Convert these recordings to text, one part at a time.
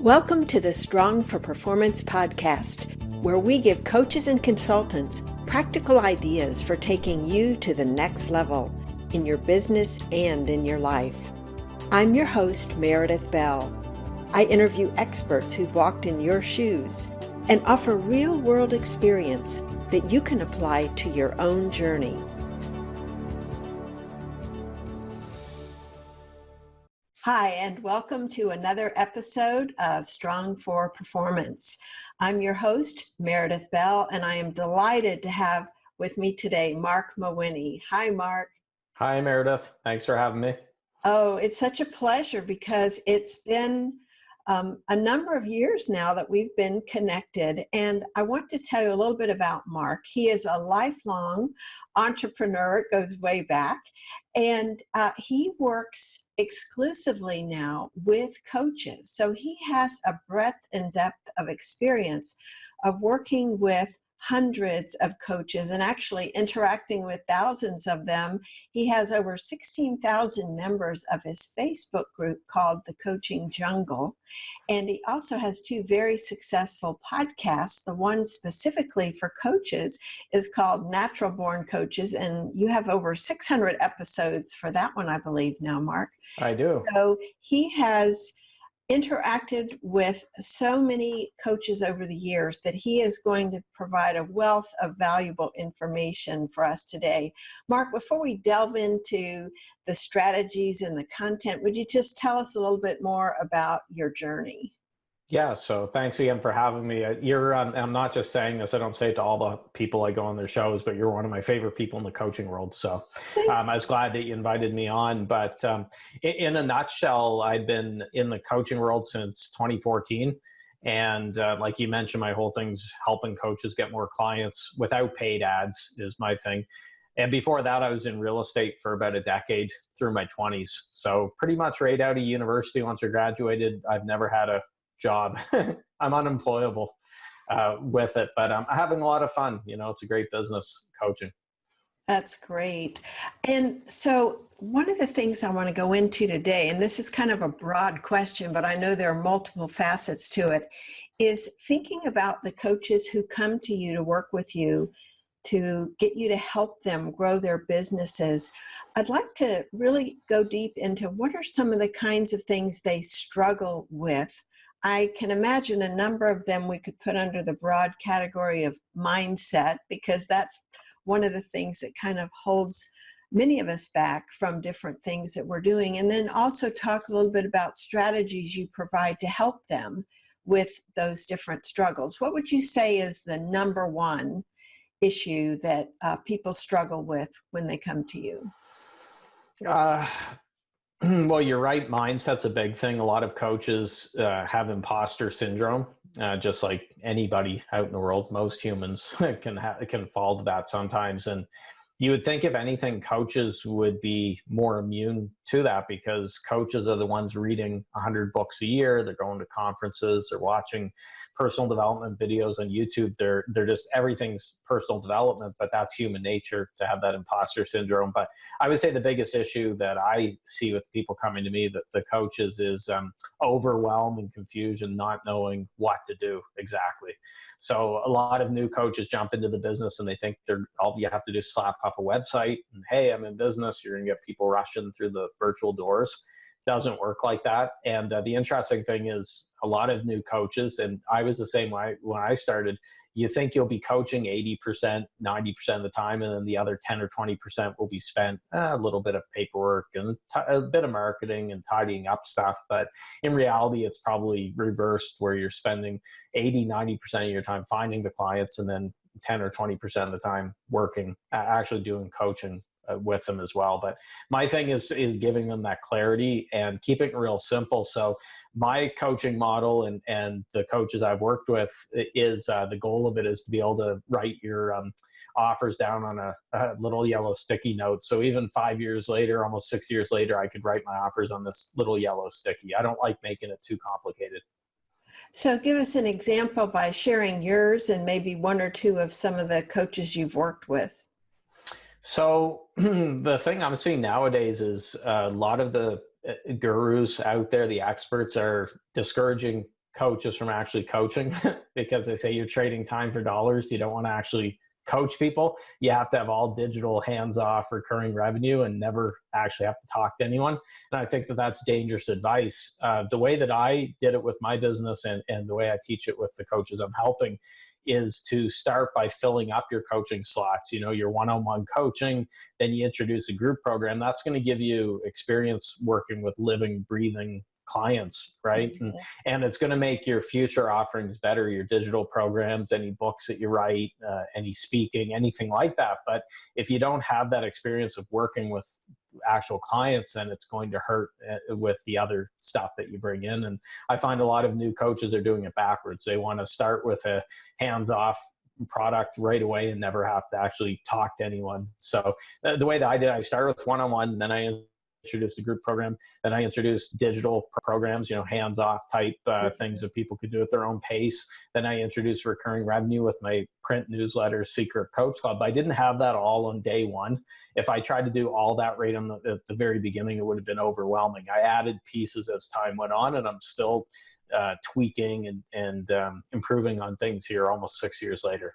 Welcome to the Strong for Performance podcast, where we give coaches and consultants practical ideas for taking you to the next level in your business and in your life. I'm your host, Meredith Bell. I interview experts who've walked in your shoes and offer real-world experience that you can apply to your own journey. Hi, and welcome to another episode of Strong for Performance. I'm your host, Meredith Bell, and I am delighted to have with me today Mark Mawhinney. Hi, Mark. Hi, Meredith. Thanks for having me. Oh, it's such a pleasure because it's been a number of years now that we've been connected, and I want to tell you a little bit about Mark. He is a lifelong entrepreneur. It goes way back, and he works exclusively now with coaches. So he has a breadth and depth of experience of working with hundreds of coaches and actually interacting with thousands of them. He has over 16,000 members of his Facebook group called The Coaching Jungle. And he also has two very successful podcasts. The one specifically for coaches is called Natural Born Coaches. And you have over 600 episodes for that one, I believe now, Mark. I do. So he has interacted with so many coaches over the years that he is going to provide a wealth of valuable information for us today. Mark, before we delve into the strategies and the content, would you just tell us a little bit more about your journey? Yeah, so thanks again for having me. I'm not just saying this, I don't say it to all the people I go on their shows, but you're one of my favorite people in the coaching world. So I was glad that you invited me on. But in a nutshell, I've been in the coaching world since 2014. And like you mentioned, my whole thing's helping coaches get more clients without paid ads is my thing. And before that, I was in real estate for about a decade through my 20s. So pretty much right out of university, once I graduated, I've never had a job. I'm unemployable with it, but I'm having a lot of fun. You know, it's a great business, coaching. That's great. And so one of the things I want to go into today, and this is kind of a broad question, but I know there are multiple facets to it, is thinking about the coaches who come to you to work with you to get you to help them grow their businesses. I'd like to really go deep into what are some of the kinds of things they struggle with. I can imagine a number of them we could put under the broad category of mindset, because that's one of the things that kind of holds many of us back from different things that we're doing. And then also talk a little bit about strategies you provide to help them with those different struggles. What would you say is the number one issue that people struggle with when they come to you? Well, you're right. Mindset's a big thing. A lot of coaches have imposter syndrome, just like anybody out in the world. Most humans can fall to that sometimes. And you would think, if anything, coaches would be more immune to that, because coaches are the ones reading 100 books a year. They're going to conferences. They're watching personal development videos on YouTube. They're just, everything's personal development, but that's human nature to have that imposter syndrome. But I would say the biggest issue that I see with people coming to me, the coaches, is overwhelm and confusion, not knowing what to do exactly. So a lot of new coaches jump into the business and they think all you have to do is slap up a website and, hey, I'm in business. You're going to get people rushing through the virtual doors. Doesn't work like that. And the interesting thing is, a lot of new coaches, and I was the same way when I started, you think you'll be coaching 80%, 90% of the time, and then the other 10 or 20% will be spent a little bit of paperwork and a bit of marketing and tidying up stuff. But in reality, it's probably reversed, where you're spending 80, 90% of your time finding the clients, and then 10 or 20% of the time working, actually doing coaching with them as well. But my thing is giving them that clarity and keeping it real simple. So my coaching model and the coaches I've worked with is the goal of it is to be able to write your offers down on a little yellow sticky note. So even 5 years later, almost 6 years later, I could write my offers on this little yellow sticky. I don't like making it too complicated. So give us an example by sharing yours and maybe one or two of some of the coaches you've worked with. So the thing I'm seeing nowadays is a lot of the gurus out there, the experts, are discouraging coaches from actually coaching because they say you're trading time for dollars. You don't want to actually coach people. You have to have all digital, hands-off, recurring revenue and never actually have to talk to anyone. And I think that that's dangerous advice. The way that I did it with my business and the way I teach it with the coaches I'm helping is to start by filling up your coaching slots, your one-on-one coaching. Then you introduce a group program that's going to give you experience working with living, breathing clients, right? And it's going to make your future offerings better, your digital programs, any books that you write, any speaking, anything like that. But if you don't have that experience of working with actual clients, then it's going to hurt with the other stuff that you bring in. And I find a lot of new coaches are doing it backwards. They want to start with a hands-off product right away and never have to actually talk to anyone. So the way that I did, I started with one-on-one, then I introduced a group program, then I introduced digital programs, hands-off type things that people could do at their own pace. Then I introduced recurring revenue with my print newsletter, Secret Coach Club. I didn't have that all on day one. If I tried to do all that right at the very beginning, it would have been overwhelming. I added pieces as time went on, and I'm still tweaking and improving on things here almost 6 years later.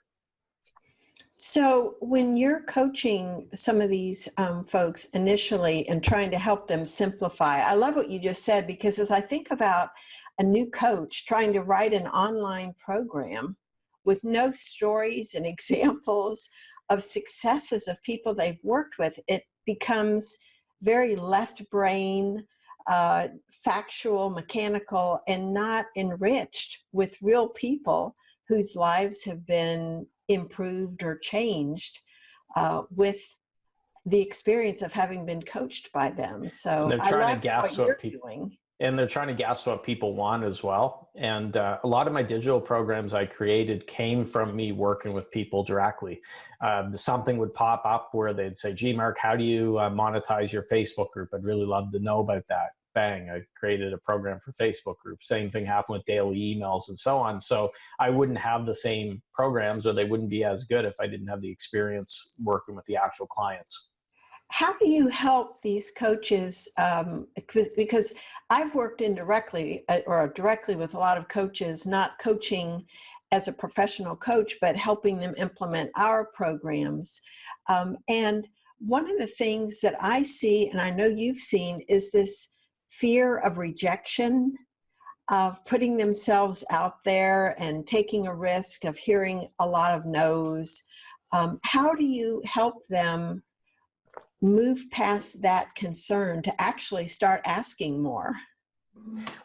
So when you're coaching some of these folks initially and trying to help them simplify, I love what you just said, because as I think about a new coach trying to write an online program with no stories and examples of successes of people they've worked with, it becomes very left brain, factual, mechanical, and not enriched with real people whose lives have been improved or changed with the experience of having been coached by them. So they're trying to guess what you're doing. And they're trying to guess what people want as well. And a lot of my digital programs I created came from me working with people directly. Something would pop up where they'd say, "Gee, Mark, how do you monetize your Facebook group? I'd really love to know about that." Bang, I created a program for Facebook groups. Same thing happened with daily emails and so on. So I wouldn't have the same programs, or they wouldn't be as good if I didn't have the experience working with the actual clients. How do you help these coaches? Because I've worked indirectly or directly with a lot of coaches, not coaching as a professional coach, but helping them implement our programs. And one of the things that I see, and I know you've seen, is this fear of rejection, of putting themselves out there and taking a risk of hearing a lot of no's. How do you help them move past that concern to actually start asking more?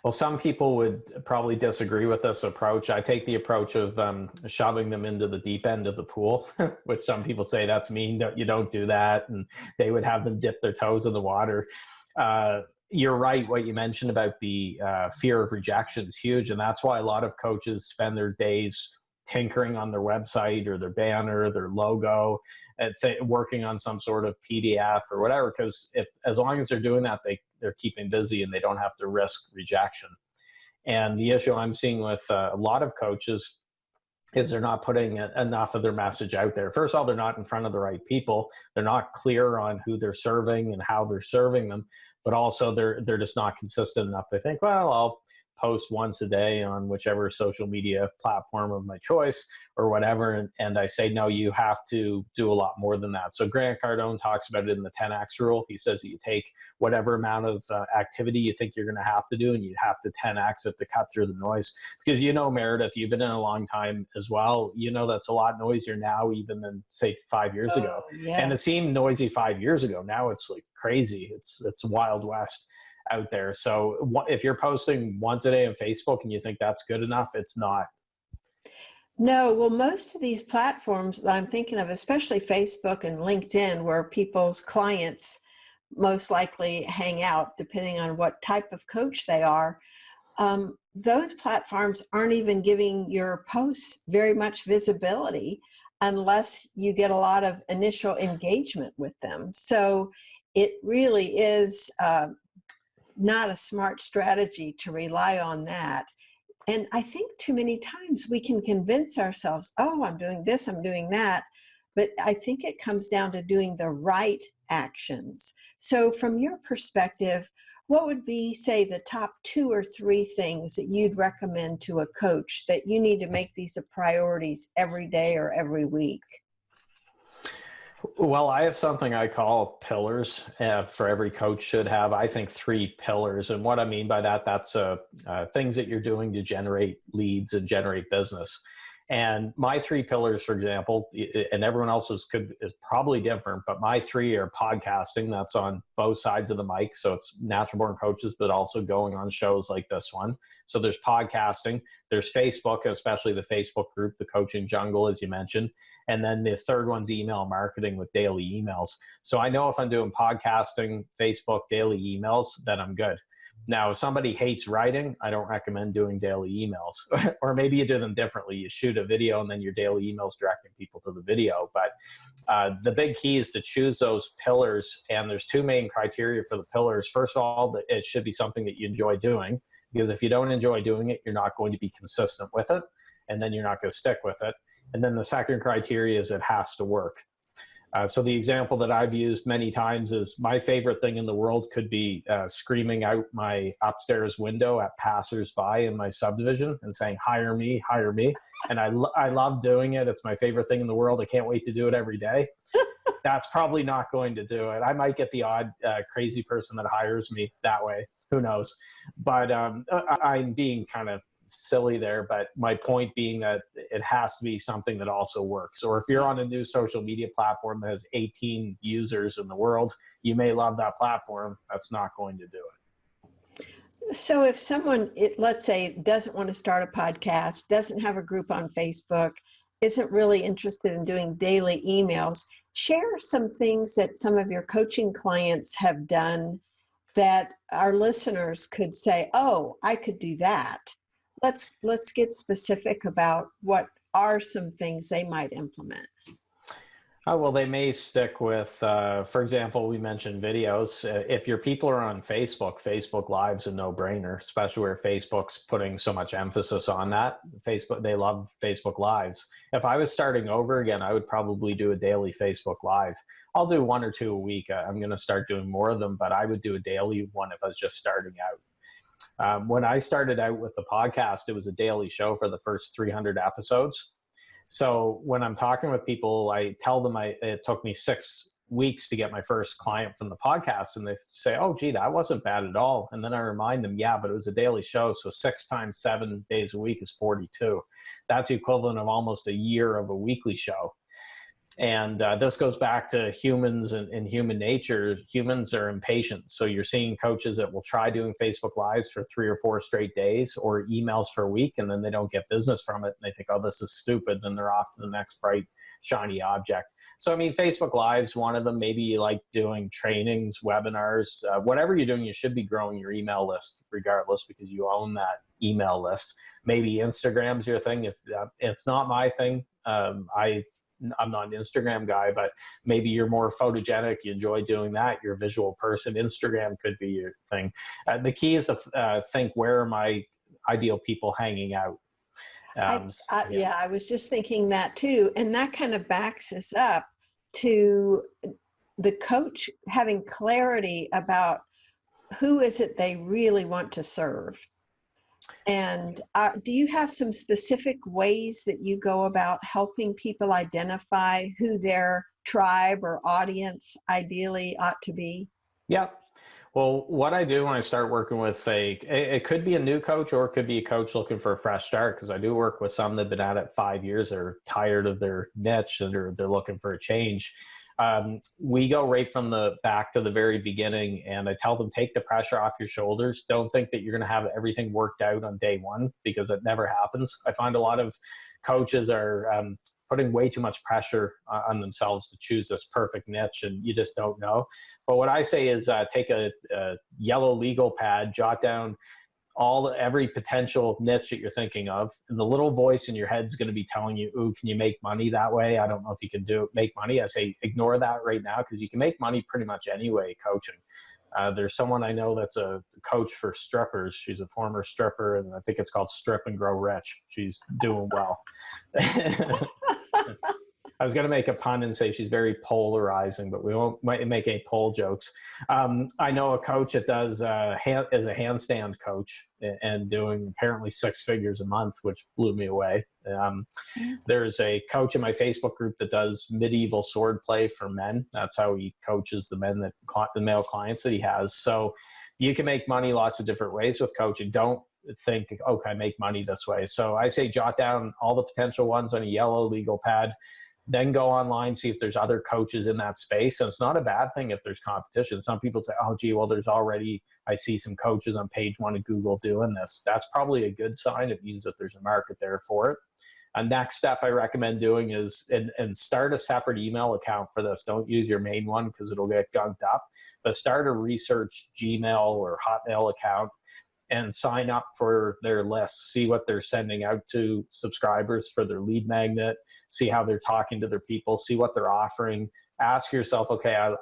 Well, some people would probably disagree with this approach. I take the approach of shoving them into the deep end of the pool, which some people say that's mean, you don't do that, and they would have them dip their toes in the water. You're right. What you mentioned about the fear of rejection is huge. And that's why a lot of coaches spend their days tinkering on their website or their banner, their logo, working on some sort of PDF or whatever. Because as long as they're doing that, they're keeping busy and they don't have to risk rejection. And the issue I'm seeing with a lot of coaches is they're not putting enough of their message out there. First of all, they're not in front of the right people. They're not clear on who they're serving and how they're serving them. But also they're just not consistent enough. They think, well, I'll post once a day on whichever social media platform of my choice or whatever. And I say, no, you have to do a lot more than that. So Grant Cardone talks about it in the 10X rule. He says that you take whatever amount of activity you think you're going to have to do, and you have to 10X it to cut through the noise. Because Meredith, you've been in a long time as well. That's a lot noisier now even than, say, 5 years ago. Yes. And it seemed noisy 5 years ago. Now it's like crazy. It's Wild West out there. So if you're posting once a day on Facebook and you think that's good enough, it's not. No, well, most of these platforms that I'm thinking of, especially Facebook and LinkedIn, where people's clients most likely hang out, depending on what type of coach they are, those platforms aren't even giving your posts very much visibility unless you get a lot of initial engagement with them. So it really is not a smart strategy to rely on that. And I think too many times we can convince ourselves, oh, I'm doing this, I'm doing that. But I think it comes down to doing the right actions. So from your perspective, what would be, say, the top 2 or 3 things that you'd recommend to a coach that you need to make these a priorities every day or every week? Well, I have something I call pillars for every coach should have. I think 3 pillars. And what I mean by that, that's things that you're doing to generate leads and generate business. And my 3 pillars, for example, and everyone else's is probably different, but my 3 are podcasting. That's on both sides of the mic. So it's natural born coaches, but also going on shows like this one. So there's podcasting, there's Facebook, especially the Facebook group, the Coaching Jungle, as you mentioned. And then the third one's email marketing with daily emails. So I know if I'm doing podcasting, Facebook, daily emails, then I'm good. Now, if somebody hates writing, I don't recommend doing daily emails. Or maybe you do them differently. You shoot a video and then your daily emails directing people to the video. But the big key is to choose those pillars. And there's 2 main criteria for the pillars. First of all, it should be something that you enjoy doing. Because if you don't enjoy doing it, you're not going to be consistent with it. And then you're not going to stick with it. And then the second criteria is it has to work. So the example that I've used many times is my favorite thing in the world could be screaming out my upstairs window at passersby in my subdivision and saying, hire me, hire me. And I love doing it. It's my favorite thing in the world. I can't wait to do it every day. That's probably not going to do it. I might get the odd crazy person that hires me that way. Who knows? But I'm being kind of silly there, but my point being that it has to be something that also works. Or if you're on a new social media platform that has 18 users in the world, you may love that platform. That's not going to do it. So if someone, let's say, doesn't want to start a podcast, doesn't have a group on Facebook, isn't really interested in doing daily emails, share some things that some of your coaching clients have done that our listeners could say, oh, I could do that. Let's get specific about what are some things they might implement. Well, they may stick with, for example, we mentioned videos. If your people are on Facebook, Facebook Live's a no-brainer, especially where Facebook's putting so much emphasis on that. Facebook, they love Facebook Lives. If I was starting over again, I would probably do a daily Facebook Live. I'll do 1 or 2 a week. I'm going to start doing more of them, but I would do a daily one if I was just starting out. When I started out with the podcast, it was a daily show for the first 300 episodes. So when I'm talking with people, I tell them it took me 6 weeks to get my first client from the podcast. And they say, oh, gee, that wasn't bad at all. And then I remind them, yeah, but it was a daily show. So 6 times 7 days a week is 42. That's the equivalent of almost a year of a weekly show. And this goes back to humans and human nature. Humans are impatient. So you're seeing coaches that will try doing Facebook Lives for 3 or 4 straight days or emails for a week, and then they don't get business from it. And they think, oh, this is stupid. Then they're off to the next bright, shiny object. So, I mean, Facebook Live's one of them. Maybe you like doing trainings, webinars, whatever you're doing, you should be growing your email list regardless because you own that email list. Maybe Instagram's your thing. If it's not my thing, I'm not an Instagram guy, but maybe you're more photogenic. You enjoy doing that. You're a visual person. Instagram could be your thing. The key is to think, where are my ideal people hanging out? Yeah, I was just thinking that too. And that kind of backs us up to the coach having clarity about who is it they really want to serve. And do you have some specific ways that you go about helping people identify who their tribe or audience ideally ought to be? Yeah. Well, what I do when I start working with it could be a new coach or it could be a coach looking for a fresh start, because I do work with some that have been at it 5 years. They're tired of their niche and they're looking for a change. We go right from the back to the very beginning, and I tell them, take the pressure off your shoulders. Don't think that you're going to have everything worked out on day one, because it never happens. I find a lot of coaches are putting way too much pressure on themselves to choose this perfect niche, and you just don't know. But what I say is take a yellow legal pad, jot down every potential niche that you're thinking of, and the little voice in your head is going to be telling you, ooh, can you make money that way? I don't know if you can make money. I say ignore that right now, because you can make money pretty much anyway coaching. There's someone I know that's a coach for strippers. She's a former stripper, and I think it's called Strip and Grow Rich. She's doing well. I was going to make a pun and say she's very polarizing, but we won't make any pole jokes. I know a coach that does is a handstand coach and doing apparently 6 figures a month, which blew me away. There's a coach in my Facebook group that does medieval sword play for men. That's how he coaches the the male clients that he has. So you can make money lots of different ways with coaching. Don't think, okay, I make money this way. So I say jot down all the potential ones on a yellow legal pad, then go online, see if there's other coaches in that space. And it's not a bad thing if there's competition. Some people say, oh, gee, well, I see some coaches on page 1 of Google doing this. That's probably a good sign. It means that there's a market there for it. A next step I recommend doing is, and start a separate email account for this. Don't use your main one because it'll get gunked up, but start a research Gmail or Hotmail account and sign up for their lists, see what they're sending out to subscribers for their lead magnet, see how they're talking to their people, see what they're offering. Ask yourself, okay,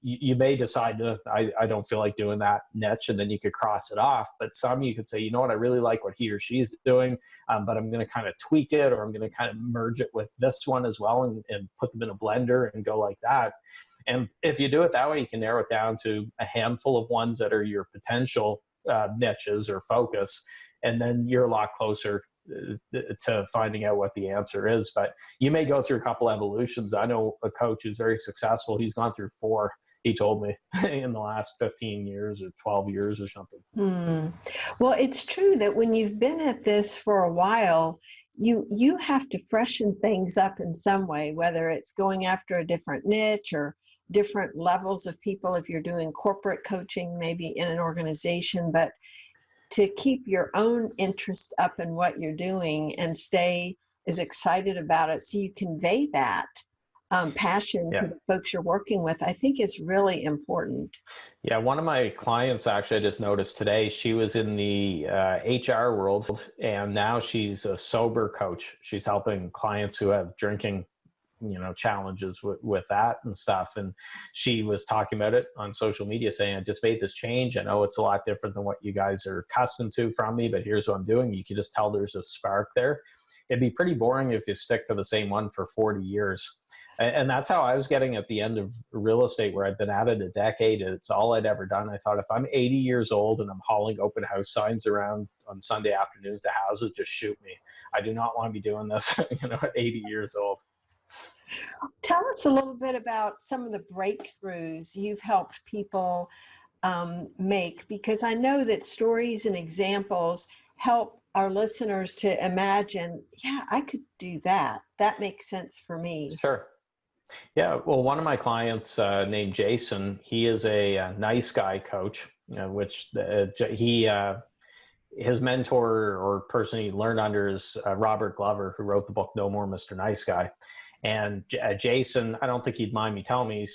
you may decide that I don't feel like doing that niche, and then you could cross it off. But some you could say, you know what, I really like what he or she's doing, but I'm going to kind of tweak it, or I'm going to kind of merge it with this one as well and put them in a blender and go like that. And if you do it that way, you can narrow it down to a handful of ones that are your potential niches or focus, and then you're a lot closer to finding out what the answer is. But you may go through a couple evolutions. I know a coach who's very successful. He's gone through 4, he told me, in the last 15 years or 12 years or something. Well, it's true that when you've been at this for a while, you have to freshen things up in some way, whether it's going after a different niche or different levels of people. If you're doing corporate coaching, maybe in an organization, but to keep your own interest up in what you're doing and stay as excited about it so you convey that passion to the folks you're working with, I think is really important. Yeah, one of my clients, actually, I just noticed today, she was in the HR world, and now she's a sober coach. She's helping clients who have drinking challenges with that and stuff. And she was talking about it on social media saying, I just made this change. I know it's a lot different than what you guys are accustomed to from me, but here's what I'm doing. You can just tell there's a spark there. It'd be pretty boring if you stick to the same one for 40 years. And that's how I was getting at the end of real estate, where I'd been at it a decade. It's all I'd ever done. I thought, if I'm 80 years old and I'm hauling open house signs around on Sunday afternoons to houses, just shoot me. I do not want to be doing this, at 80 years old. Tell us a little bit about some of the breakthroughs you've helped people make, because I know that stories and examples help our listeners to imagine, yeah, I could do that. That makes sense for me. Sure. Yeah. Well, one of my clients named Jason, he is a nice guy coach, his mentor or person he learned under is Robert Glover, who wrote the book No More Mr. Nice Guy. And Jason, I don't think he'd mind me telling me,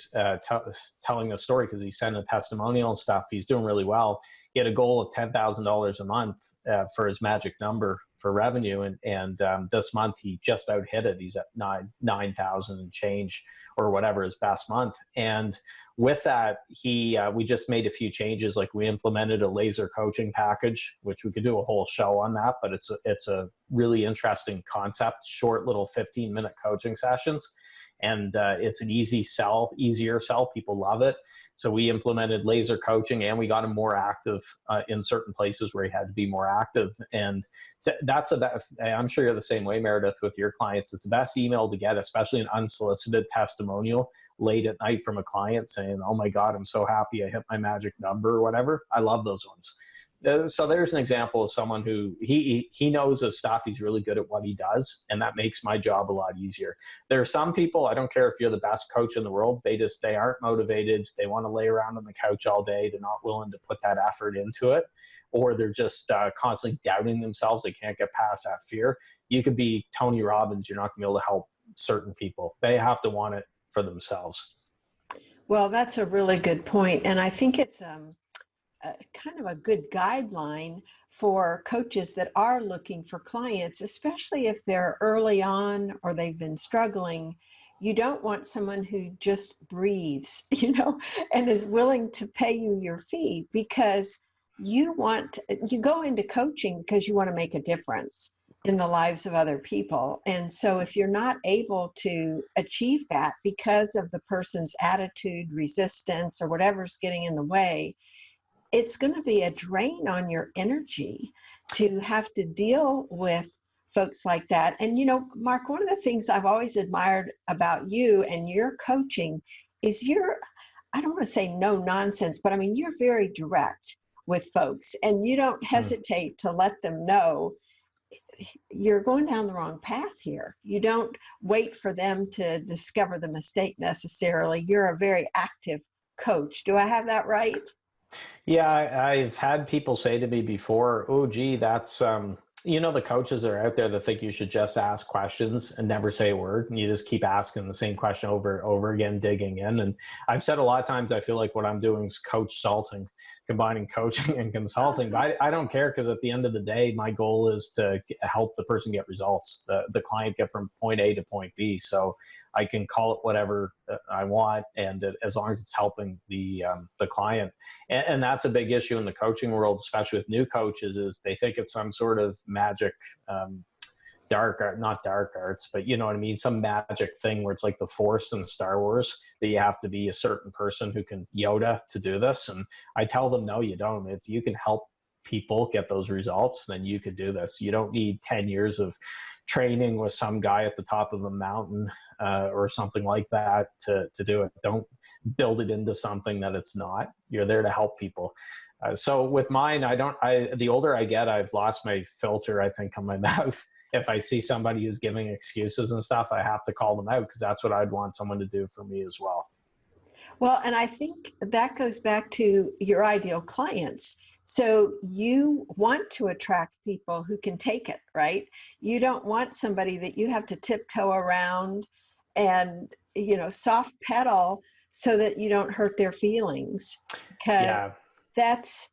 telling the story, because he sent a testimonial and stuff. He's doing really well. He had a goal of $10,000 a month for his magic number for revenue. And this month he just about hit it. He's at 9,000 and change, or whatever his best month. And with that, we just made a few changes. Like, we implemented a laser coaching package, which we could do a whole show on that, but it's a really interesting concept, short little 15-minute coaching sessions. And it's an easier sell. People love it. So we implemented laser coaching, and we got him more active in certain places where he had to be more active. And I'm sure you're the same way, Meredith, with your clients. It's the best email to get, especially an unsolicited testimonial late at night from a client saying, oh my God, I'm so happy I hit my magic number, or whatever. I love those ones. So there's an example of someone who he knows his stuff. He's really good at what he does, and that makes my job a lot easier. There are some people, I don't care if you're the best coach in the world, they aren't motivated. They want to lay around on the couch all day. They're not willing to put that effort into it, or they're just constantly doubting themselves. They can't get past that fear. You could be Tony Robbins. You're not going to be able to help certain people. They have to want it for themselves. Well, that's a really good point. And I think it's kind of a good guideline for coaches that are looking for clients, especially if they're early on or they've been struggling. You don't want someone who just breathes, and is willing to pay you your fee, because you go into coaching because you want to make a difference. in the lives of other people. And so if you're not able to achieve that because of the person's attitude, resistance, or whatever's getting in the way, it's going to be a drain on your energy to have to deal with folks like that. And, Mark, one of the things I've always admired about you and your coaching is I don't want to say no nonsense, but I mean, you're very direct with folks and you don't hesitate to let them know you're going down the wrong path here. You don't wait for them to discover the mistake necessarily. You're a very active coach. Do I have that right? Yeah, I've had people say to me before, "Oh, gee, that's the coaches are out there that think you should just ask questions and never say a word, and you just keep asking the same question over and over again, digging in." And I've said a lot of times, I feel like what I'm doing is coach salting, combining coaching and consulting. But I don't care because at the end of the day, my goal is to help the person get results, the client get from point A to point B. So I can call it whatever I want, and as long as it's helping the client. And that's a big issue in the coaching world, especially with new coaches, is they think it's some sort of magic, dark art, not dark arts, but you know what I mean? Some magic thing where it's like the Force in Star Wars, that you have to be a certain person who can Yoda to do this. And I tell them, no, you don't. If you can help people get those results, then you could do this. You don't need 10 years of training with some guy at the top of a mountain or something like that to do it. Don't build it into something that it's not. You're there to help people. So with mine, the older I get, I've lost my filter, I think, on my mouth. If I see somebody who's giving excuses and stuff, I have to call them out because that's what I'd want someone to do for me as well. Well, and I think that goes back to your ideal clients. So you want to attract people who can take it, right? You don't want somebody that you have to tiptoe around and, soft pedal so that you don't hurt their feelings. Because Yeah. that's,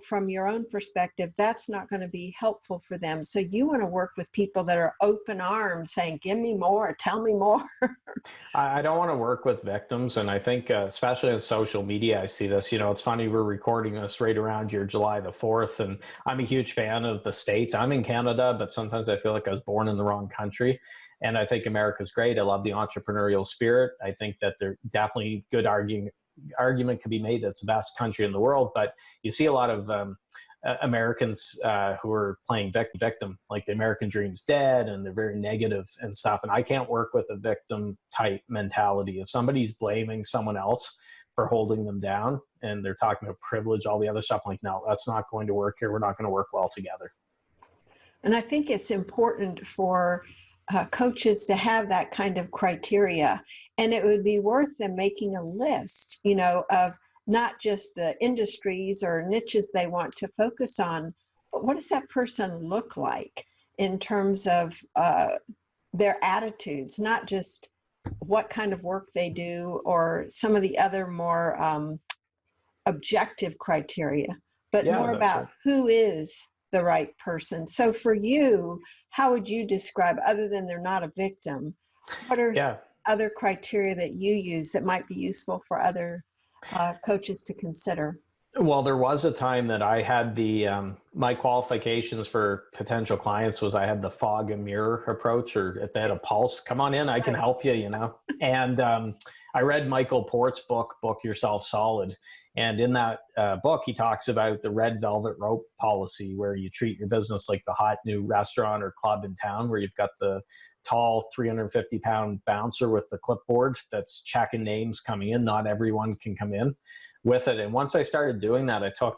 from your own perspective, that's not going to be helpful for them. So you want to work with people that are open arms saying, give me more, tell me more. I don't want to work with victims. And I think, especially on social media, I see this. It's funny, we're recording this right around your July the 4th. And I'm a huge fan of the States. I'm in Canada, but sometimes I feel like I was born in the wrong country. And I think America's great. I love the entrepreneurial spirit. I think that they're definitely good argument can be made that's the best country in the world. But you see a lot of Americans who are playing victim, like the American dream's dead, and they're very negative and stuff. And I can't work with a victim type mentality. If somebody's blaming someone else for holding them down and they're talking about privilege, all the other stuff, I'm like, no, that's not going to work here. We're not going to work well together. And I think it's important for coaches to have that kind of criteria. And it would be worth them making a list, of not just the industries or niches they want to focus on, but what does that person look like in terms of their attitudes, not just what kind of work they do or some of the other more objective criteria, but more about who is the right person. So for you, how would you describe, other than they're not a victim, what are other criteria that you use that might be useful for other coaches to consider? Well, there was a time that I had my qualifications for potential clients was I had the fog and mirror approach, or if they had a pulse, come on in, I can help you, And I read Michael Port's book, Yourself Solid. And in that book, he talks about the red velvet rope policy, where you treat your business like the hot new restaurant or club in town, where you've got the tall 350-pound bouncer with the clipboard that's checking names coming in. Not everyone can come in with it. And once I started doing that, I took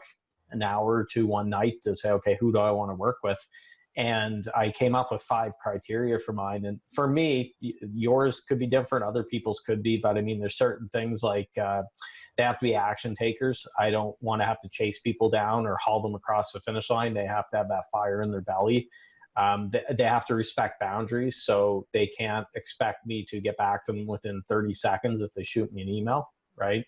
an hour or two one night to say, okay, who do I want to work with? And I came up with 5 criteria for mine. And for me, yours could be different, other people's could be, but I mean, there's certain things like they have to be action takers. I don't want to have to chase people down or haul them across the finish line. They have to have that fire in their belly. They have to respect boundaries, so they can't expect me to get back to them within 30 seconds if they shoot me an email, right?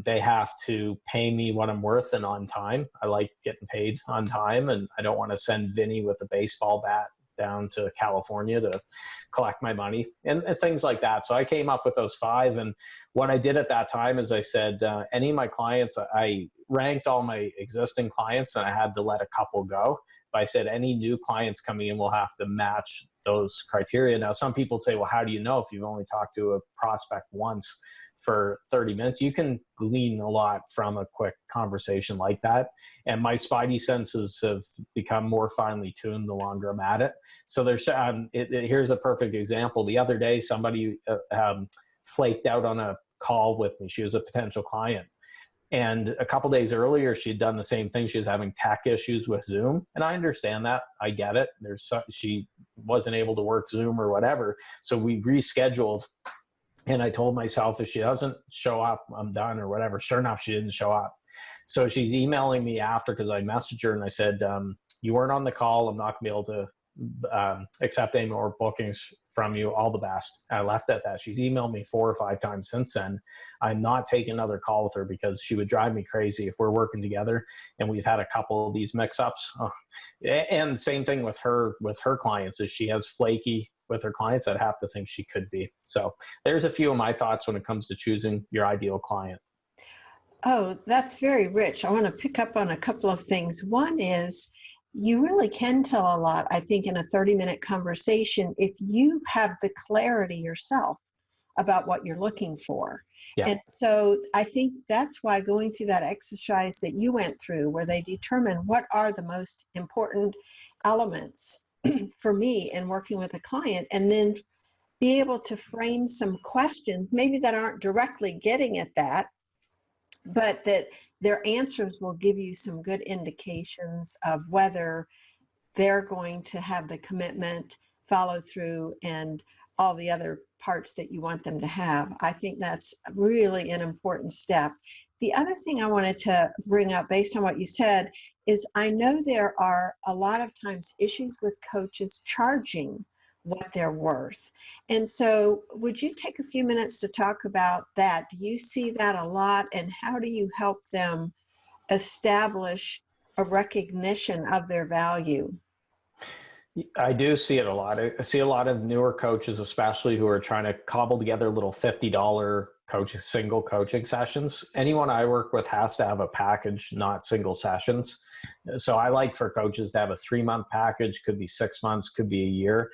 They have to pay me what I'm worth and on time. I like getting paid on time, and I don't want to send Vinny with a baseball bat down to California to collect my money and things like that. So I came up with those 5. And what I did at that time is I said, any of my clients, I ranked all my existing clients and I had to let a couple go. But I said, any new clients coming in will have to match those criteria. Now, some people say, well, how do you know if you've only talked to a prospect once for 30 minutes? You can glean a lot from a quick conversation like that. And my spidey senses have become more finely tuned the longer I'm at it. So there's, here's a perfect example. The other day, somebody flaked out on a call with me. She was a potential client. And a couple days earlier, she'd done the same thing. She was having tech issues with Zoom. And I understand that. I get it. She wasn't able to work Zoom or whatever. So we rescheduled. And I told myself, if she doesn't show up, I'm done or whatever. Sure enough, she didn't show up. So she's emailing me after because I messaged her and I said, you weren't on the call. I'm not going to be able to accept any more bookings from you. All the best. I left at that. She's emailed me 4 or 5 times since then. I'm not taking another call with her because she would drive me crazy if we're working together and we've had a couple of these mix-ups. And same thing with her clients. If she has flaky with her clients, I'd have to think she could be. So there's a few of my thoughts when it comes to choosing your ideal client. Oh, that's very rich. I want to pick up on a couple of things. One is you really can tell a lot, I think, in a 30-minute conversation if you have the clarity yourself about what you're looking for. Yeah. And so I think that's why going through that exercise that you went through, where they determine what are the most important elements for me in working with a client, and then be able to frame some questions, maybe that aren't directly getting at that, but that their answers will give you some good indications of whether they're going to have the commitment, follow through, and all the other parts that you want them to have. I think that's really an important step. The other thing I wanted to bring up based on what you said is I know there are a lot of times issues with coaches charging what they're worth. And so would you take a few minutes to talk about that? Do you see that a lot, and how do you help them establish a recognition of their value? I do see it a lot. I see a lot of newer coaches, especially who are trying to cobble together little $50 single coaching sessions. Anyone I work with has to have a package, not single sessions. So I like for coaches to have a 3-month package, could be 6 months, could be a year.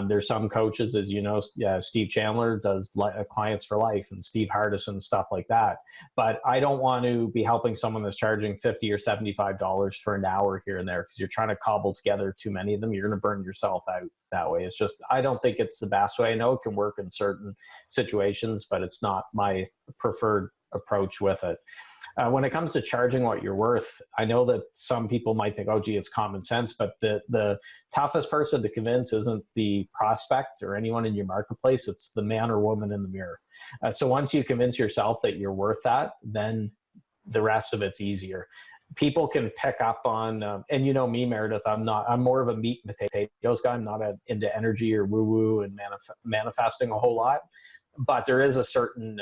There's some coaches, as you know, Steve Chandler does clients for life, and Steve Hardison, stuff like that. But I don't want to be helping someone that's charging $50 or $75 for an hour here and there, because you're trying to cobble together too many of them. You're going to burn yourself out that way. It's just, I don't think it's the best way. I know it can work in certain situations, but it's not my preferred approach with it. When it comes to charging what you're worth, I know that some people might think, oh, gee, it's common sense, but the toughest person to convince isn't the prospect or anyone in your marketplace. It's the man or woman in the mirror. So once you convince yourself that you're worth that, then the rest of it's easier. People can pick up on, and you know me, Meredith, I'm more of a meat and potatoes guy. I'm not into energy or woo-woo and manifesting a whole lot. But there is a certain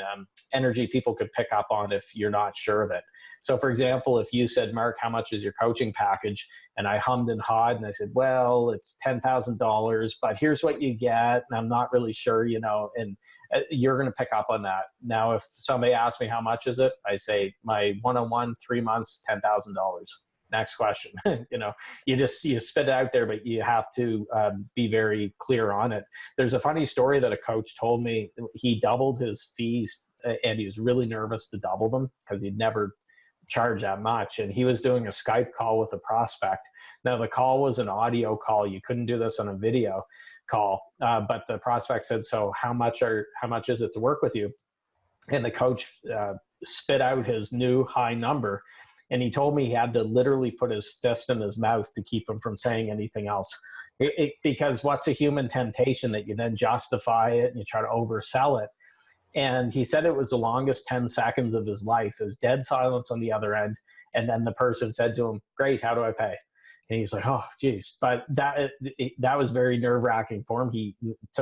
energy people could pick up on if you're not sure of it. So for example, if you said, Mark, how much is your coaching package? And I hummed and hawed and I said, well, it's $10,000, but here's what you get. And I'm not really sure, you know, and you're going to pick up on that. Now, if somebody asks me how much is it, I say my one-on-one, 3 months, $10,000. Next question. You know, you spit it out there, but you have to be very clear on it. There's a funny story that a coach told me. He doubled his fees and he was really nervous to double them because he'd never charged that much. And he was doing a Skype call with a prospect. Now the call was an audio call. You couldn't do this on a video call. But the prospect said, so how much is it to work with you? And the coach spit out his new high number. And he told me he had to literally put his fist in his mouth to keep him from saying anything else. Because what's a human temptation that you then justify it and you try to oversell it? And he said it was the longest 10 seconds of his life. It was dead silence on the other end. And then the person said to him, great, how do I pay? And he's like, oh, geez. But that was very nerve-wracking for him.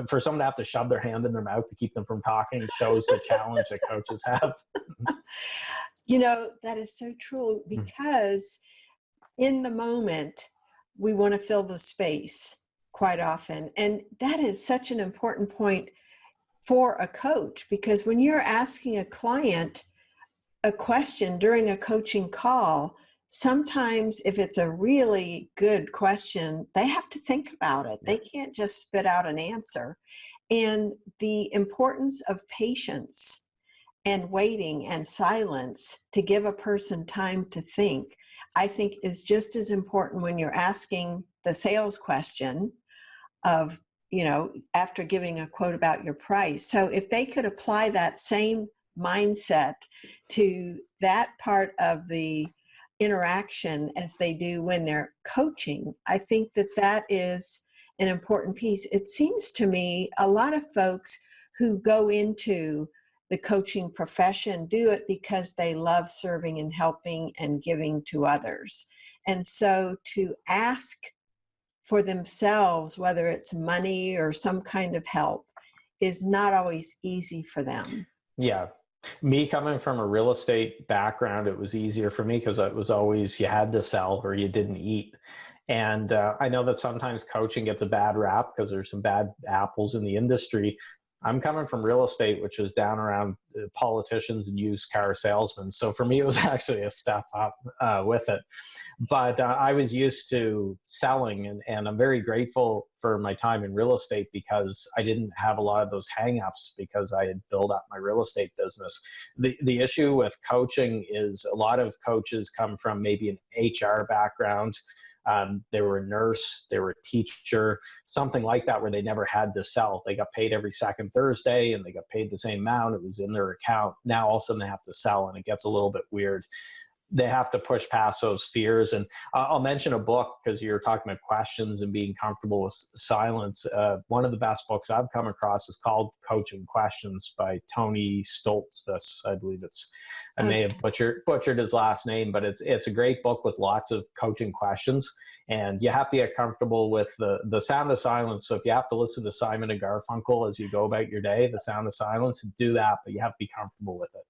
For someone to have to shove their hand in their mouth to keep them from talking shows the challenge that coaches have. You know, that is so true, because in the moment, we want to fill the space. quite often. And that is such an important point for a coach, because when you're asking a client a question during a coaching call, sometimes if it's a really good question, they have to think about it. Yeah. They can't just spit out an answer. And the importance of patience and waiting and silence to give a person time to think, I think is just as important when you're asking the sales question of, after giving a quote about your price. So if they could apply that same mindset to that part of the interaction as they do when they're coaching, I think that that is an important piece. It seems to me a lot of folks who go into the coaching profession do it because they love serving and helping and giving to others. And so to ask for themselves, whether it's money or some kind of help, is not always easy for them. Yeah. Me coming from a real estate background, it was easier for me because it was always you had to sell or you didn't eat. And I know that sometimes coaching gets a bad rap because there's some bad apples in the industry. I'm coming from real estate, which was down around politicians and used car salesmen. So for me, it was actually a step up with it. But I was used to selling, and I'm very grateful for my time in real estate because I didn't have a lot of those hangups because I had built up my real estate business. The issue with coaching is a lot of coaches come from maybe an HR background. They were a nurse, they were a teacher, something like that, where they never had to sell. They got paid every second Thursday and they got paid the same amount. It was in their account. Now all of a sudden they have to sell, and it gets a little bit weird. They have to push past those fears. And I'll mention a book because you're talking about questions and being comfortable with silence. One of the best books I've come across is called Coaching Questions by Tony Stoltzfus. I believe I may have butchered his last name, but it's a great book with lots of coaching questions. And you have to get comfortable with the sound of silence. So if you have to listen to Simon and Garfunkel as you go about your day, the sound of silence, do that, but you have to be comfortable with it.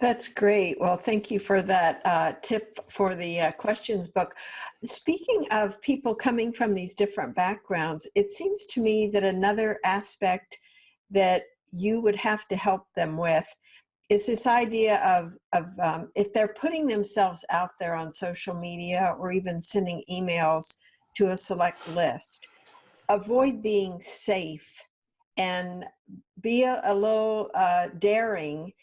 That's great. Well, thank you for that tip for the questions book. Speaking of people coming from these different backgrounds, it seems to me that another aspect that you would have to help them with is this idea of if they're putting themselves out there on social media or even sending emails to a select list, avoid being safe and be a little daring.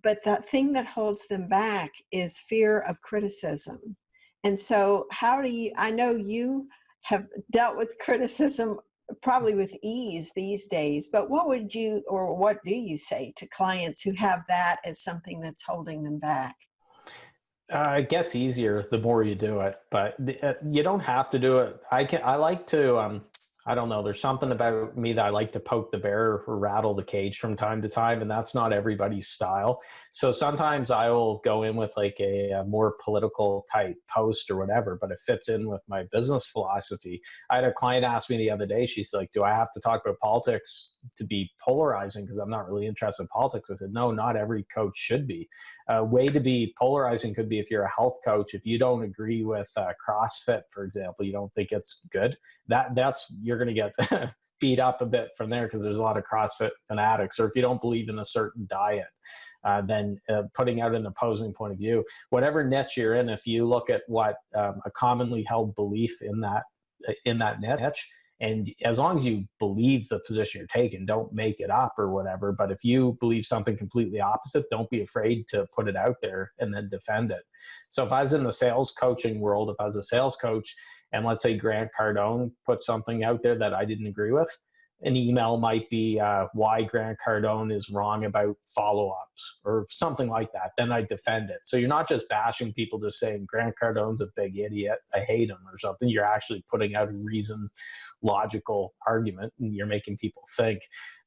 But the thing that holds them back is fear of criticism. And so I know you have dealt with criticism probably with ease these days, but what do you say to clients who have that as something that's holding them back? It gets easier the more you do it, but you don't have to do it. I like to, I don't know. There's something about me that I like to poke the bear or rattle the cage from time to time, and that's not everybody's style. So sometimes I will go in with like a more political type post or whatever, but it fits in with my business philosophy. I had a client ask me the other day, she's like, do I have to talk about politics to be polarizing because I'm not really interested in politics? I said, no, not every coach should be. A way to be polarizing could be if you're a health coach, if you don't agree with CrossFit, for example, you don't think it's good, you're going to get beat up a bit from there because there's a lot of CrossFit fanatics. Or if you don't believe in a certain diet, then putting out an opposing point of view, whatever niche you're in, if you look at what a commonly held belief in that niche, and as long as you believe the position you're taking, don't make it up or whatever. But if you believe something completely opposite, don't be afraid to put it out there and then defend it. So if I was in the sales coaching world, if I was a sales coach, and let's say Grant Cardone put something out there that I didn't agree with, an email might be why Grant Cardone is wrong about follow-ups or something like that. Then I defend it. So you're not just bashing people, just saying Grant Cardone's a big idiot, I hate him or something. You're actually putting out a reasoned, logical argument, and you're making people think.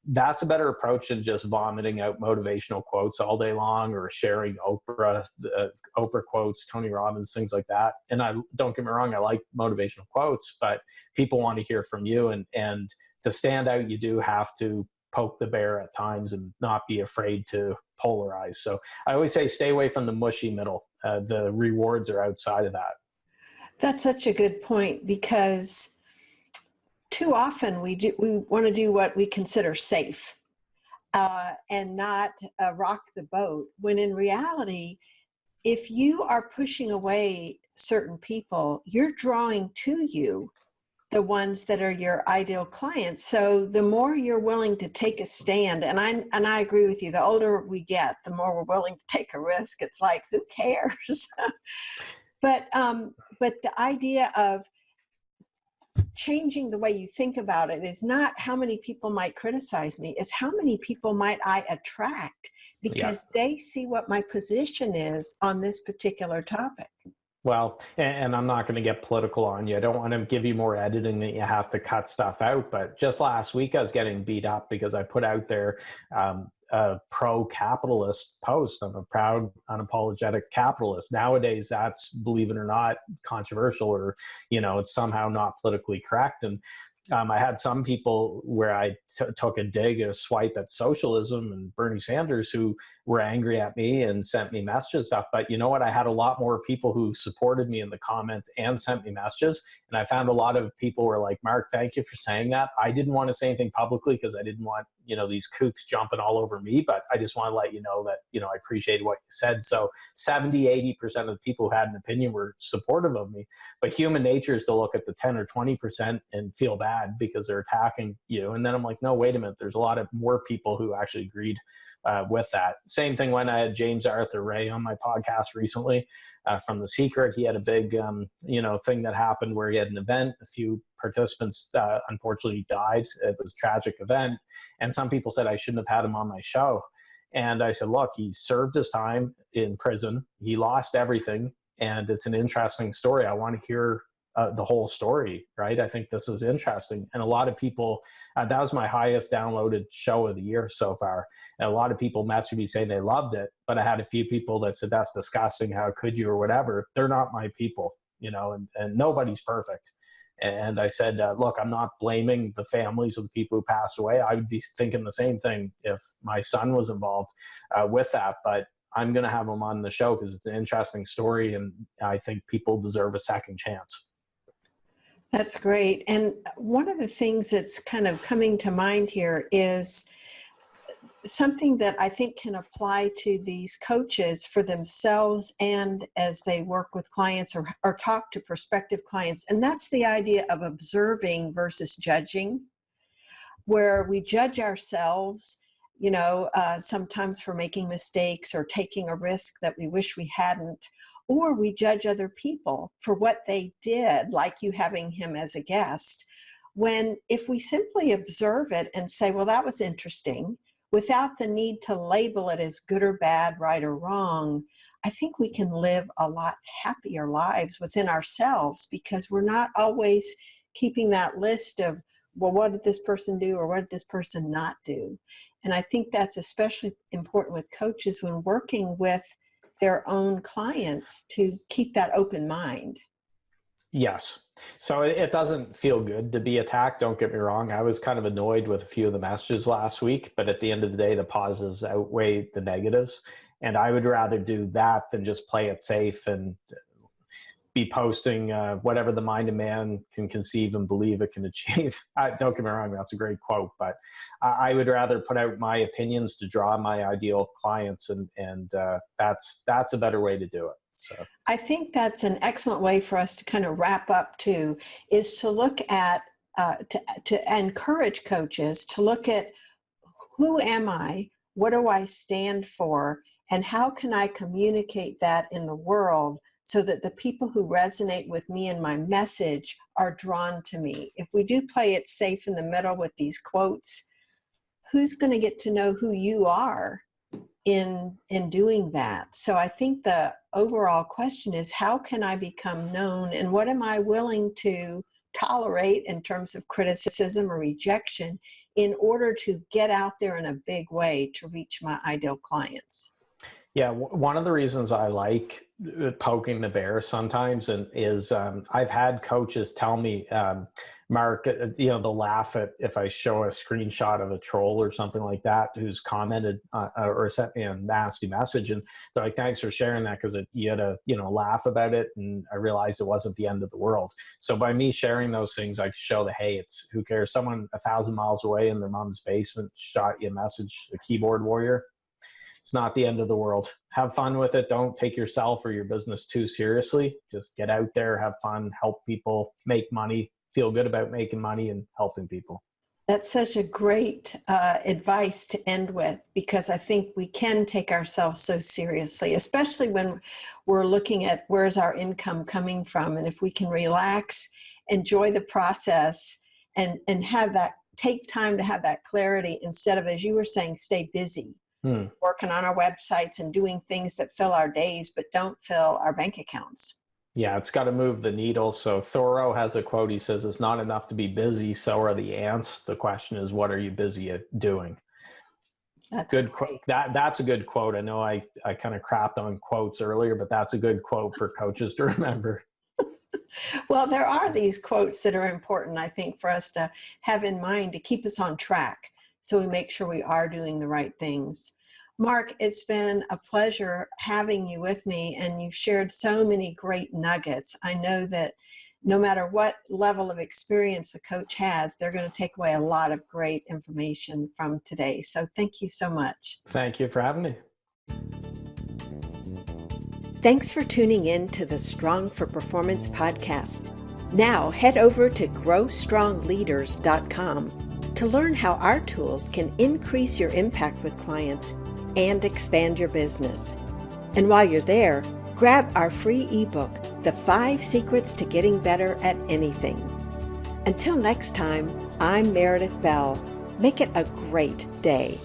That's a better approach than just vomiting out motivational quotes all day long or sharing Oprah quotes, Tony Robbins, things like that. And don't get me wrong, I like motivational quotes, but people want to hear from you, and to stand out, you do have to poke the bear at times and not be afraid to polarize. So I always say, stay away from the mushy middle. The rewards are outside of that. That's such a good point, because too often we want to do what we consider safe, and not rock the boat, when in reality, if you are pushing away certain people, you're drawing to you the ones that are your ideal clients. So the more you're willing to take a stand, and I agree with you, the older we get, the more we're willing to take a risk. It's like, who cares? But the idea of changing the way you think about it is not how many people might criticize me, it's how many people might I attract Yeah. because they see what my position is on this particular topic. Well, and I'm not going to get political on you. I don't want to give you more editing that you have to cut stuff out. But just last week, I was getting beat up because I put out there a pro-capitalist post. I'm a proud, unapologetic capitalist. Nowadays, that's, believe it or not, controversial, or, it's somehow not politically correct. And I had some people where I took a dig, a swipe at socialism and Bernie Sanders, who were angry at me and sent me messages and stuff. But you know what? I had a lot more people who supported me in the comments and sent me messages. And I found a lot of people were like, Mark, thank you for saying that. I didn't want to say anything publicly because I didn't want, these kooks jumping all over me. But I just want to let you know that, I appreciated what you said. So 70-80% of the people who had an opinion were supportive of me. But human nature is to look at the 10 or 20% and feel bad because they're attacking you. And then I'm like, no, wait a minute. There's a lot of more people who actually agreed with that. Same thing when I had James Arthur Ray on my podcast recently from The Secret. He had a big, thing that happened where he had an event. A few participants unfortunately died. It was a tragic event. And some people said I shouldn't have had him on my show. And I said, look, he served his time in prison. He lost everything. And it's an interesting story. I want to hear the whole story, right? I think this is interesting. And a lot of people, that was my highest downloaded show of the year so far. And a lot of people messaged me saying they loved it, but I had a few people that said, that's disgusting. How could you, or whatever. They're not my people, and nobody's perfect. And I said, look, I'm not blaming the families of the people who passed away. I would be thinking the same thing if my son was involved with that. But I'm going to have him on the show because it's an interesting story. And I think people deserve a second chance. That's great. And one of the things that's kind of coming to mind here is something that I think can apply to these coaches for themselves and as they work with clients or talk to prospective clients. And that's the idea of observing versus judging, where we judge ourselves, sometimes for making mistakes or taking a risk that we wish we hadn't, or we judge other people for what they did, like you having him as a guest. When if we simply observe it and say, well, that was interesting, without the need to label it as good or bad, right or wrong, I think we can live a lot happier lives within ourselves because we're not always keeping that list of, well, what did this person do or what did this person not do? And I think that's especially important with coaches when working with their own clients to keep that open mind. Yes. So it doesn't feel good to be attacked. Don't get me wrong. I was kind of annoyed with a few of the messages last week, but at the end of the day, the positives outweigh the negatives. And I would rather do that than just play it safe and be posting whatever the mind of man can conceive and believe it can achieve. Don't get me wrong. That's a great quote, but I would rather put out my opinions to draw my ideal clients. And that's a better way to do it. So I think that's an excellent way for us to kind of wrap up too, is to look at, to encourage coaches to look at who am I, what do I stand for, and how can I communicate that in the world so that the people who resonate with me and my message are drawn to me. If we do play it safe in the middle with these quotes, who's going to get to know who you are in doing that? So I think the overall question is, how can I become known, and what am I willing to tolerate in terms of criticism or rejection in order to get out there in a big way to reach my ideal clients? yeah, one of the reasons I like poking the bear sometimes, and is I've had coaches tell me, Mark, they'll laugh at if I show a screenshot of a troll or something like that who's commented or sent me a nasty message, and they're like, "Thanks for sharing that because you had to laugh about it," and I realized it wasn't the end of the world. So by me sharing those things, I show that, hey, it's who cares? Someone 1,000 miles away in their mom's basement shot you a message, a keyboard warrior. It's not the end of the world. Have fun with it. Don't take yourself or your business too seriously. Just get out there, have fun, help people, make money, feel good about making money and helping people. That's such a great advice to end with, because I think we can take ourselves so seriously, especially when we're looking at where's our income coming from. And if we can relax, enjoy the process, and have that, take time to have that clarity instead of, as you were saying, stay busy. Working on our websites and doing things that fill our days but don't fill our bank accounts. Yeah, it's got to move the needle. So Thoreau has a quote. He says, "It's not enough to be busy, so are the ants. The question is, what are you busy at doing?" That's good. great. That's a good quote. I know I kind of crapped on quotes earlier, but that's a good quote for coaches to remember. Well, there are these quotes that are important, I think, for us to have in mind to keep us on track, so we make sure we are doing the right things. Mark, it's been a pleasure having you with me, and you've shared so many great nuggets. I know that no matter what level of experience a coach has, they're going to take away a lot of great information from today. So thank you so much. Thank you for having me. Thanks for tuning in to the Strong for Performance podcast. Now head over to growstrongleaders.com to learn how our tools can increase your impact with clients and expand your business. And while you're there, grab our free ebook, The 5 Secrets to Getting Better at Anything. Until next time, I'm Meredith Bell. Make it a great day.